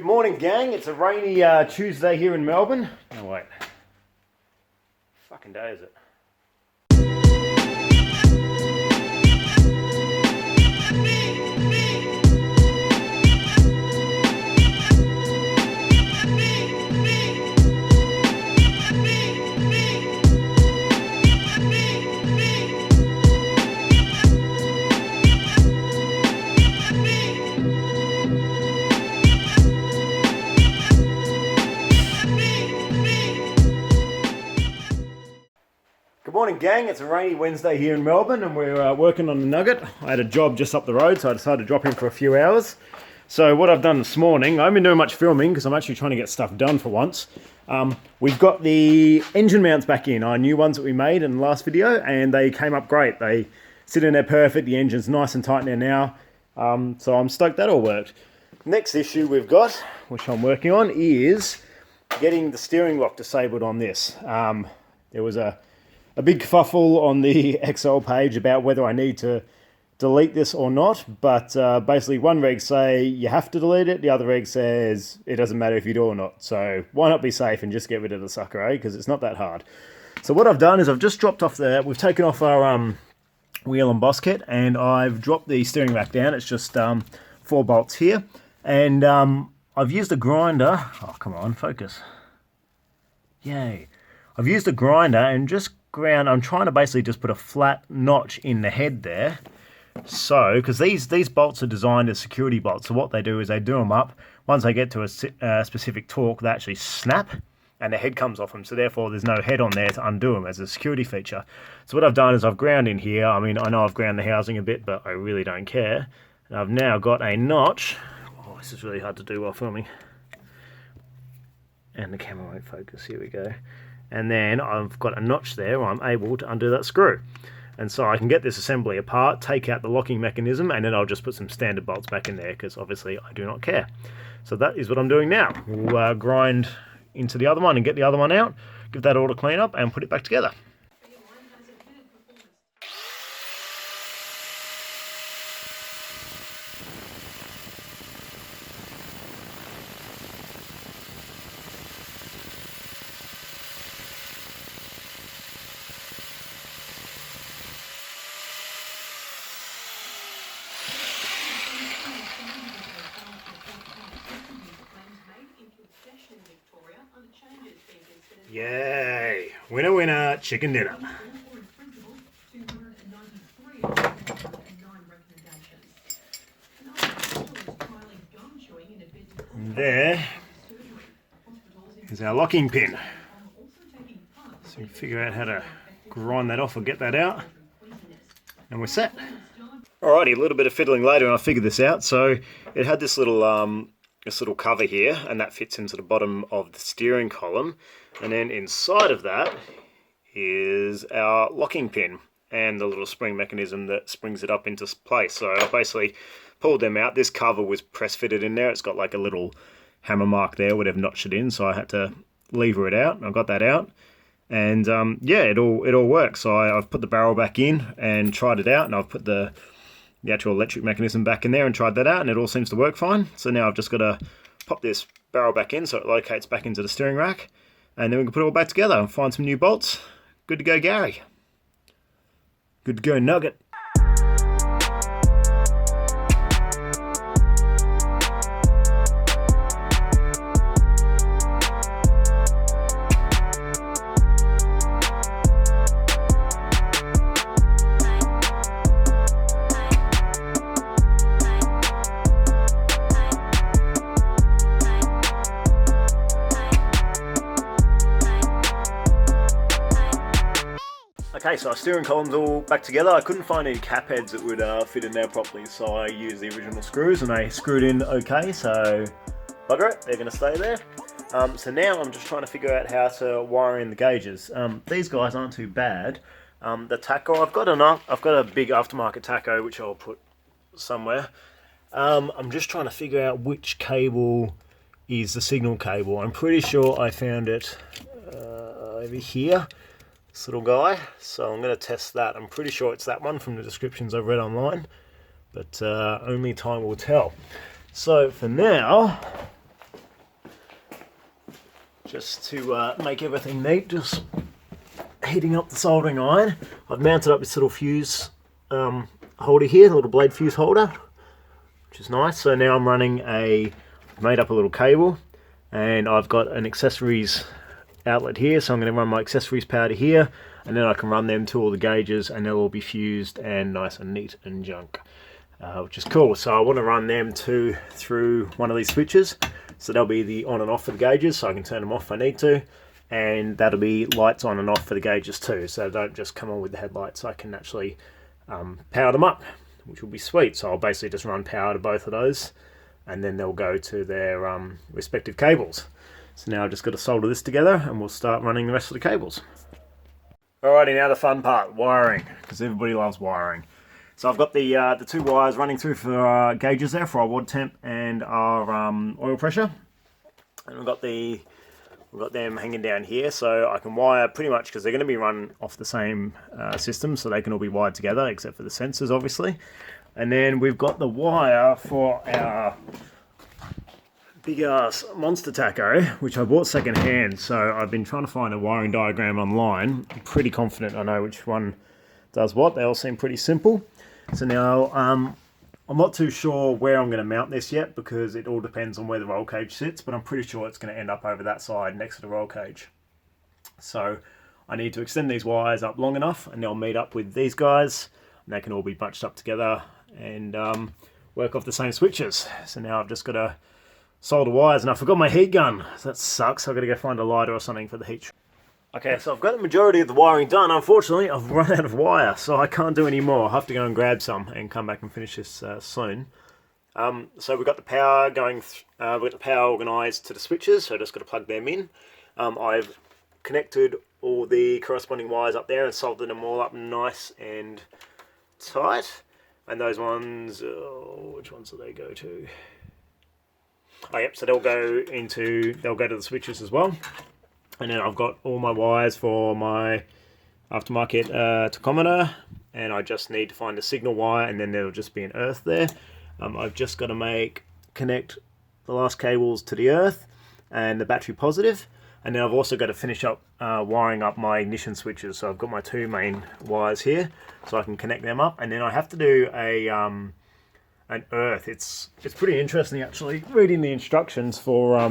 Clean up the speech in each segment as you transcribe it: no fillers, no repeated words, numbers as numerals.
Good morning, gang. It's a rainy Tuesday here in Melbourne. No, wait. Fucking day is it? Good morning, gang. It's a rainy Wednesday here in Melbourne and we're working on the Nugget. I had a job just up the road, so I decided to drop in for a few hours. So what I've done this morning, I haven't been doing much filming because I'm actually trying to get stuff done for once. We've got the engine mounts back in, our new ones that we made in the last video, and they came up great. They sit in there perfect, the engine's nice and tight in there now, so I'm stoked that all worked. Next issue we've got, which I'm working on, is getting the steering lock disabled on this. There was a big kerfuffle on the Excel page about whether I need to delete this or not, but basically one reg say you have to delete it, the other reg says it doesn't matter if you do or not. So why not be safe and just get rid of the sucker, eh? Because it's not that hard. So what I've done is I've just dropped off we've taken off our wheel and boss kit, and I've dropped the steering rack down. It's just 4 bolts here, and I've used a grinder. Oh, come on, focus. Yay. I've used a grinder and just ground. I'm trying to basically just put a flat notch in the head there. So, because these bolts are designed as security bolts, so what they do is they do them up. Once they get to a specific torque, they actually snap and the head comes off them. So therefore, there's no head on there to undo them as a security feature. So what I've done is I've ground in here. I mean, I know I've ground the housing a bit, but I really don't care. And I've now got a notch. Oh, this is really hard to do while filming. And the camera won't focus. Here we go. And then I've got a notch there where I'm able to undo that screw. And so I can get this assembly apart, take out the locking mechanism, and then I'll just put some standard bolts back in there because obviously I do not care. So that is what I'm doing now. We'll grind into the other one and get the other one out, give that all a clean up and put it back together. Yay! Winner, winner, chicken dinner. And there is our locking pin. So we figure out how to grind that off or get that out, and we're set. Alrighty, a little bit of fiddling later and I figured this out. So it had this little cover here, and that fits into the bottom of the steering column. And then inside of that is our locking pin and the little spring mechanism that springs it up into place. So I basically pulled them out. This cover was press fitted in there. It's got like a little hammer mark there where they've notched it in. So I had to lever it out. I got that out. And yeah, it all works. So I've put the barrel back in and tried it out, and I've put the actual electric mechanism back in there and tried that out, and it all seems to work fine. So now I've just got to pop this barrel back in so it locates back into the steering rack, and then we can put it all back together and find some new bolts. Good to go, Gary. Good to go, Nugget. Okay, so our steering column's all back together. I couldn't find any cap heads that would fit in there properly, so I used the original screws and they screwed in okay, so bugger it, they're going to stay there. So now I'm just trying to figure out how to wire in the gauges. These guys aren't too bad. The Tacho, I've got a big aftermarket Tacho which I'll put somewhere. I'm just trying to figure out which cable is the signal cable. I'm pretty sure I found it over here. This little guy, so I'm going to test that. I'm pretty sure it's that one from the descriptions I've read online, but only time will tell. So for now, just to make everything neat. Just heating up the soldering iron. I've mounted up this little fuse holder here, a little blade fuse holder, which is nice. So now I'm running made up a little cable, and I've got an accessories outlet here, so I'm going to run my accessories power to here, and then I can run them to all the gauges, and they'll all be fused and nice and neat and junk, which is cool. So I want to run them through one of these switches, so they'll be the on and off for the gauges, so I can turn them off if I need to, and that'll be lights on and off for the gauges too, so they don't just come on with the headlights. I can actually power them up, which will be sweet. So I'll basically just run power to both of those, and then they'll go to their respective cables. So now I've just got to solder this together and we'll start running the rest of the cables. Alrighty, now the fun part, wiring, because everybody loves wiring. So I've got the two wires running through for our gauges there, for our water temp and our oil pressure. And we've got them hanging down here, so I can wire pretty much, because they're going to be run off the same system, so they can all be wired together, except for the sensors, obviously. And then we've got the wire for our big ass monster tacho, which I bought second hand, so I've been trying to find a wiring diagram online. I'm pretty confident I know which one does what. They all seem pretty simple. So now I'm not too sure where I'm going to mount this yet, because it all depends on where the roll cage sits, but I'm pretty sure it's going to end up over that side next to the roll cage. So I need to extend these wires up long enough, and they'll meet up with these guys, and they can all be bunched up together and work off the same switches. So now I've just got to solder wires, and I forgot my heat gun, so that sucks. I've got to go find a lighter or something for the heat. Okay, so I've got the majority of the wiring done. Unfortunately, I've run out of wire, so I can't do any more. I'll have to go and grab some and come back and finish this soon. So we've got the power going, we've got the power organised to the switches, so I've just got to plug them in. I've connected all the corresponding wires up there and soldered them all up nice and tight. And those ones, which ones do they go to? Oh, yep, so they'll go to the switches as well. And then I've got all my wires for my aftermarket tachometer, and I just need to find a signal wire, and then there'll just be an earth there. I've just got to connect the last cables to the earth and the battery positive, and then I've also got to finish up wiring up my ignition switches. So I've got my two main wires here, so I can connect them up, and then I have to do an earth. It's pretty interesting actually reading the instructions for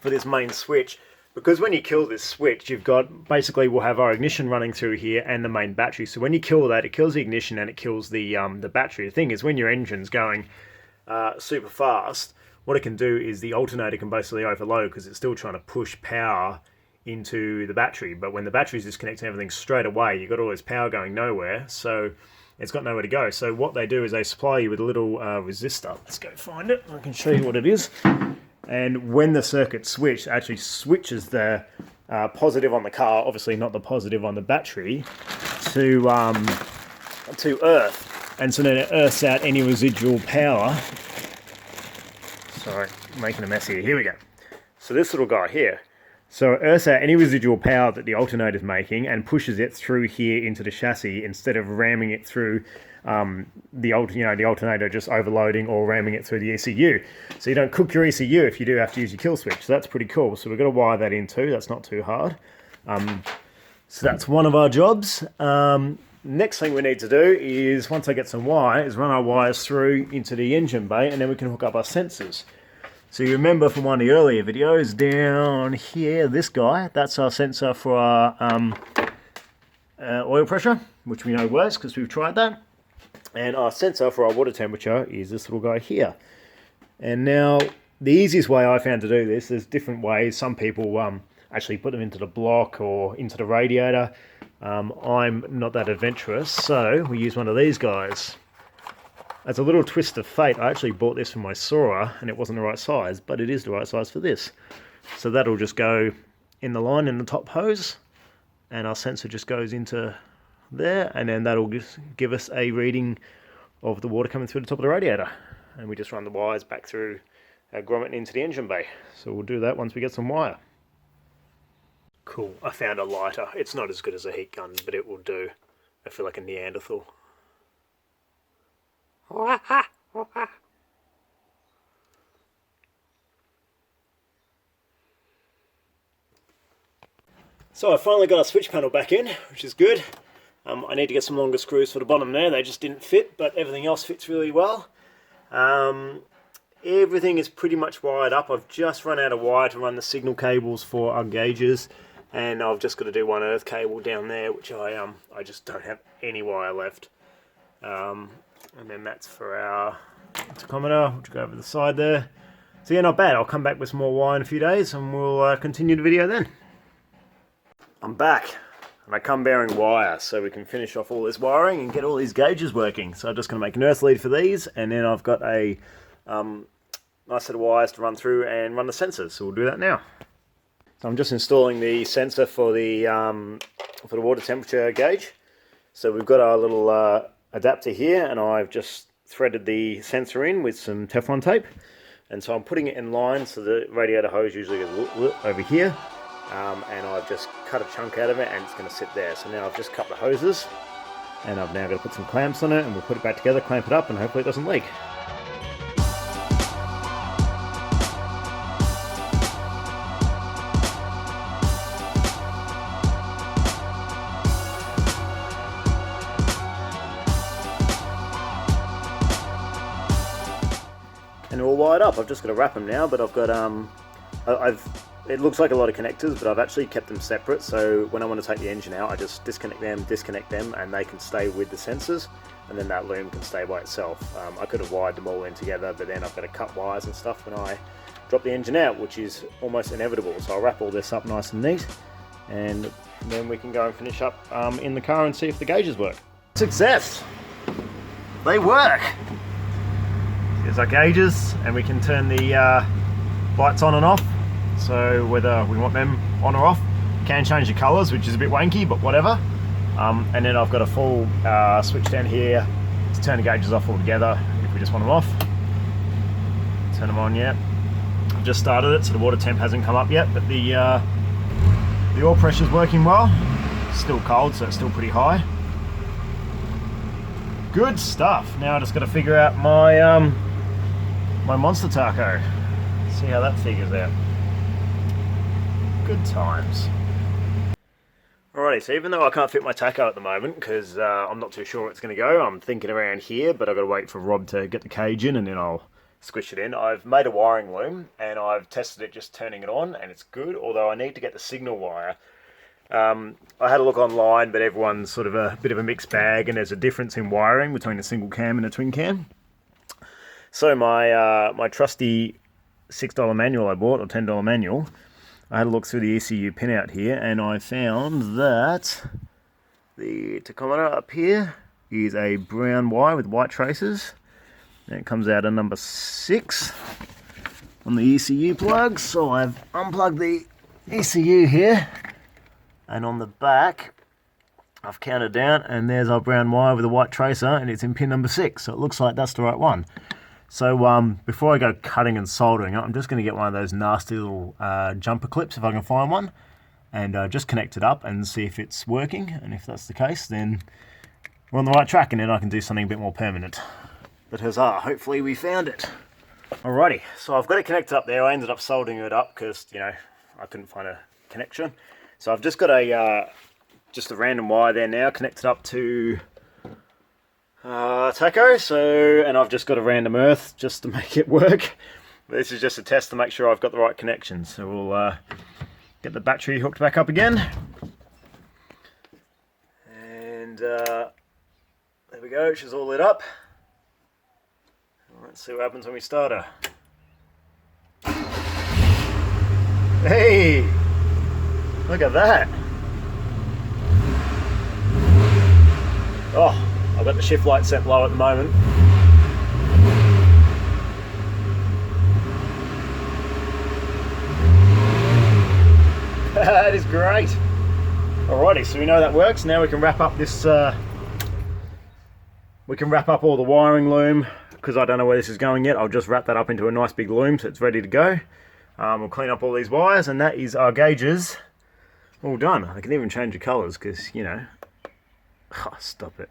this main switch, because when you kill this switch, you've got basically, we'll have our ignition running through here and the main battery. So when you kill that, it kills the ignition and it kills the battery. The thing is, when your engine's going super fast, what it can do is the alternator can basically overload, because it's still trying to push power into the battery. But when the battery's disconnecting everything straight away, you've got all this power going nowhere, so it's got nowhere to go. So what they do is they supply you with a little resistor. Let's go find it. I can show you what it is. And when the circuit actually switches the positive on the car, obviously not the positive on the battery, to earth. And so then it earths out any residual power. Sorry, I'm making a mess here. Here we go. So this little guy here. So it earths out any residual power that the alternator is making and pushes it through here into the chassis, instead of ramming it through the alternator just overloading or ramming it through the ECU. So you don't cook your ECU if you do have to use your kill switch. So that's pretty cool. So we've got to wire that in too. That's not too hard. So that's one of our jobs. Next thing we need to do is, once I get some wire, is run our wires through into the engine bay, and then we can hook up our sensors. So you remember from one of the earlier videos down here, this guy, that's our sensor for our oil pressure, which we know works because we've tried that. And our sensor for our water temperature is this little guy here. And now, the easiest way I found to do this, there's different ways. Some people actually put them into the block or into the radiator. I'm not that adventurous, so we use one of these guys. As a little twist of fate, I actually bought this from my sawer, and it wasn't the right size, but it is the right size for this. So that'll just go in the line in the top hose, and our sensor just goes into there, and then that'll give us a reading of the water coming through the top of the radiator. And we just run the wires back through our grommet into the engine bay. So we'll do that once we get some wire. Cool, I found a lighter. It's not as good as a heat gun, but it will do. I feel like a Neanderthal. So I finally got our switch panel back in, which is good. I need to get some longer screws for the bottom there, they just didn't fit, but everything else fits really well. Everything is pretty much wired up. I've just run out of wire to run the signal cables for our gauges, and I've just got to do one earth cable down there, which I just don't have any wire left. And then that's for our tachometer, which will go over the side there. So yeah, not bad. I'll come back with some more wire in a few days, and we'll continue the video then. I'm back, and I come bearing wire so we can finish off all this wiring and get all these gauges working. So I'm just going to make an earth lead for these, and then I've got a nice set of wires to run through and run the sensors, so we'll do that now. So I'm just installing the sensor for the water temperature gauge. So we've got our little adapter here, and I've just threaded the sensor in with some Teflon tape, and so I'm putting it in line so the radiator hose usually goes over here. And I've just cut a chunk out of it and it's going to sit there. So now I've just cut the hoses and I've now got to put some clamps on it, and we'll put it back together, clamp it up, and hopefully it doesn't leak. And they're all wired up. I've just got to wrap them now, but I've got it looks like a lot of connectors, but I've actually kept them separate, so when I want to take the engine out, I just disconnect them, and they can stay with the sensors, and then that loom can stay by itself. I could have wired them all in together, but then I've got to cut wires and stuff when I drop the engine out, which is almost inevitable. So I'll wrap all this up nice and neat, and then we can go and finish up in the car and see if the gauges work. Success! They work! Here's our gauges, and we can turn the lights on and off. So whether we want them on or off, can change the colours, which is a bit wanky, but whatever. And then I've got a full switch down here to turn the gauges off altogether if we just want them off. Turn them on yet. I've just started it, so the water temp hasn't come up yet, but the oil pressure's working well. It's still cold, so it's still pretty high. Good stuff. Now I just got to figure out my my monster tacho. See how that figures out. Good times. Alrighty, so even though I can't fit my tacho at the moment because I'm not too sure where it's going to go, I'm thinking around here, but I've got to wait for Rob to get the cage in and then I'll squish it in. I've made a wiring loom and I've tested it just turning it on, and it's good, although I need to get the signal wire. I had a look online, but everyone's sort of a bit of a mixed bag, and there's a difference in wiring between a single cam and a twin cam. So my trusty $6 manual I bought, or $10 manual, I had a look through the ECU pinout here, and I found that the tachometer up here is a brown wire with white traces, and it comes out a number 6 on the ECU plug. So I've unplugged the ECU here, and on the back I've counted down, and there's our brown wire with a white tracer, and it's in pin number 6, so it looks like that's the right one. So before I go cutting and soldering it, I'm just going to get one of those nasty little jumper clips if I can find one, and just connect it up and see if it's working, and if that's the case, then we're on the right track, and then I can do something a bit more permanent. But huzzah, hopefully we found it. Alrighty, so I've got it connected up there. I ended up soldering it up because, you know, I couldn't find a connection. So I've just got a just a random wire there now connected up to Tacho, and I've just got a random earth just to make it work. This is just a test to make sure I've got the right connections. So we'll get the battery hooked back up again, and there we go, she's all lit up. Let's see what happens when we start her. Hey, look at that. Oh, I've got the shift light set low at the moment. That is great. Alrighty, so we know that works. Now we can wrap up this. We can wrap up all the wiring loom, because I don't know where this is going yet. I'll just wrap that up into a nice big loom so it's ready to go. We'll clean up all these wires, and that is our gauges all done. I can even change the colours because, you know. Oh, stop it.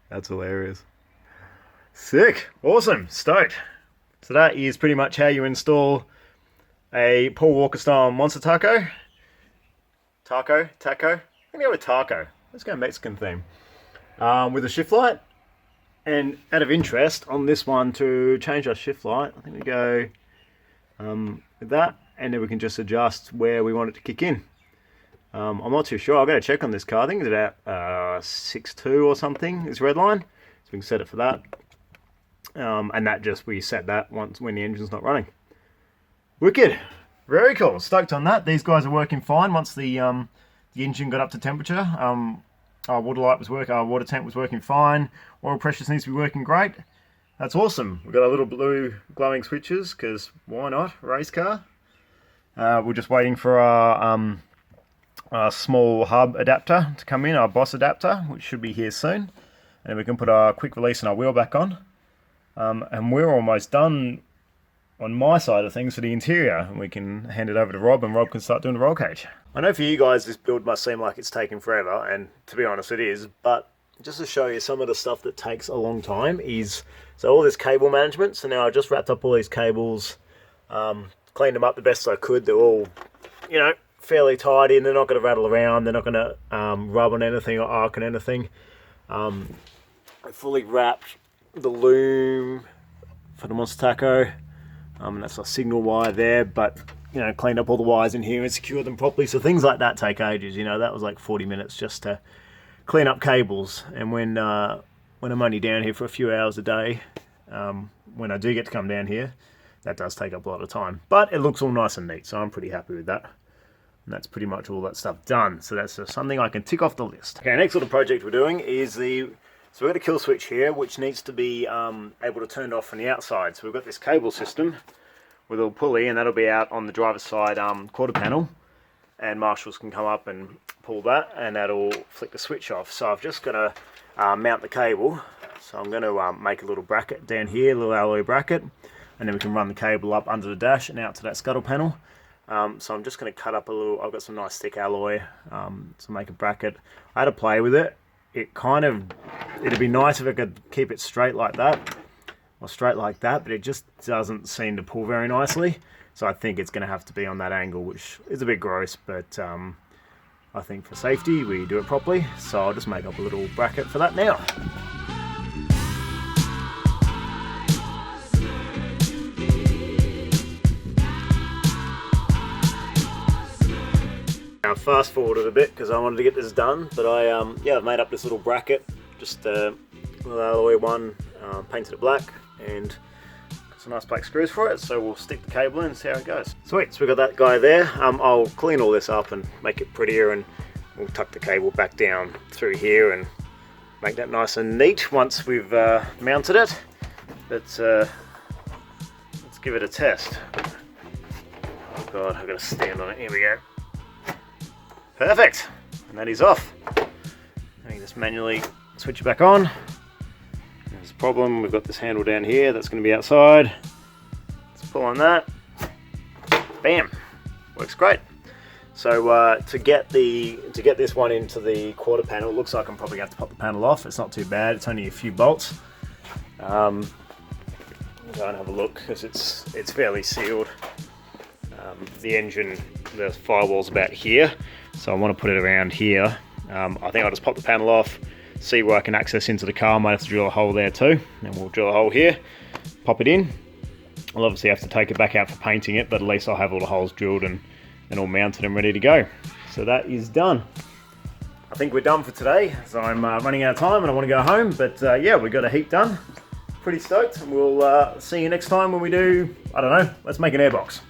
That's hilarious. Sick. Awesome. Stoked. So that is pretty much how you install a Paul Walker style monster taco. Taco? I'm gonna go with taco. Let's go Mexican theme. With a shift light. And out of interest on this one, to change our shift light, I think we go with that, and then we can just adjust where we want it to kick in. I'm not too sure. I've got to check on this car. I think it's about 6.2 or something, this red line. So we can set it for that. And that just, we set that once when the engine's not running. Wicked. Very cool. Stoked on that. These guys are working fine once the engine got up to temperature. Our water light was working, our water tank was working fine. Oil pressure seems to be working great. That's awesome. We've got our little blue glowing switches, because why not? Race car. We're just waiting for our small hub adapter to come in, our boss adapter, which should be here soon. And we can put our quick release and our wheel back on. And we're almost done on my side of things for the interior, and we can hand it over to Rob, and Rob can start doing the roll cage. I know for you guys this build must seem like it's taken forever, and to be honest it is, but just to show you some of the stuff that takes a long time is, so all this cable management. So now I just wrapped up all these cables, cleaned them up the best I could. They're all, you know, fairly tidy, and they're not going to rattle around, they're not going to rub on anything or arc on anything. I fully wrapped the loom for the Monster Tacho. That's a signal wire there, but you know, cleaned up all the wires in here and secured them properly. So things like that take ages. You know, that was like 40 minutes just to clean up cables. And when I'm only down here for a few hours a day, when I do get to come down here, that does take up a lot of time. But it looks all nice and neat, so I'm pretty happy with that. And that's pretty much all that stuff done. So that's something I can tick off the list. Okay, next little project we're doing is so we've got a kill switch here, which needs to be able to turn off from the outside. So we've got this cable system with a little pulley, and that'll be out on the driver's side quarter panel. And marshals can come up and pull that, and that'll flick the switch off. So I've just got to mount the cable. So I'm going to make a little bracket down here, a little alloy bracket, and then we can run the cable up under the dash and out to that scuttle panel. So I'm just going to cut up a little, I've got some nice thick alloy to make a bracket. I had to play with it. It'd be nice if I could keep it straight like that, or straight like that, but it just doesn't seem to pull very nicely. So I think it's going to have to be on that angle, which is a bit gross, but I think for safety we do it properly. So I'll just make up a little bracket for that now. Now fast forwarded a bit because I wanted to get this done, but I've made up this little bracket, just a little alloy one, painted it black, and got some nice black screws for it. So we'll stick the cable in and see how it goes. Sweet, so we've got that guy there. I'll clean all this up and make it prettier, and we'll tuck the cable back down through here and make that nice and neat once we've mounted it. But let's give it a test. Oh god, I've got to stand on it. Here we go. Perfect, and that is off. Let me just manually switch it back on. There's a problem, we've got this handle down here that's going to be outside. Let's pull on that. Bam, works great. So to get this one into the quarter panel, it looks like I'm probably going to have to pop the panel off. It's not too bad, it's only a few bolts. Go and have a look because it's fairly sealed. The engine, the firewall's about here, so I want to put it around here. I think I'll just pop the panel off, see where I can access into the car. I might have to drill a hole there too, and we'll drill a hole here, pop it in. I'll obviously have to take it back out for painting it, but at least I'll have all the holes drilled and all mounted and ready to go. So that is done. I think we're done for today, so I'm running out of time and I want to go home, but yeah, we got a heap done. Pretty stoked, and we'll see you next time when we do, I don't know, let's make an airbox.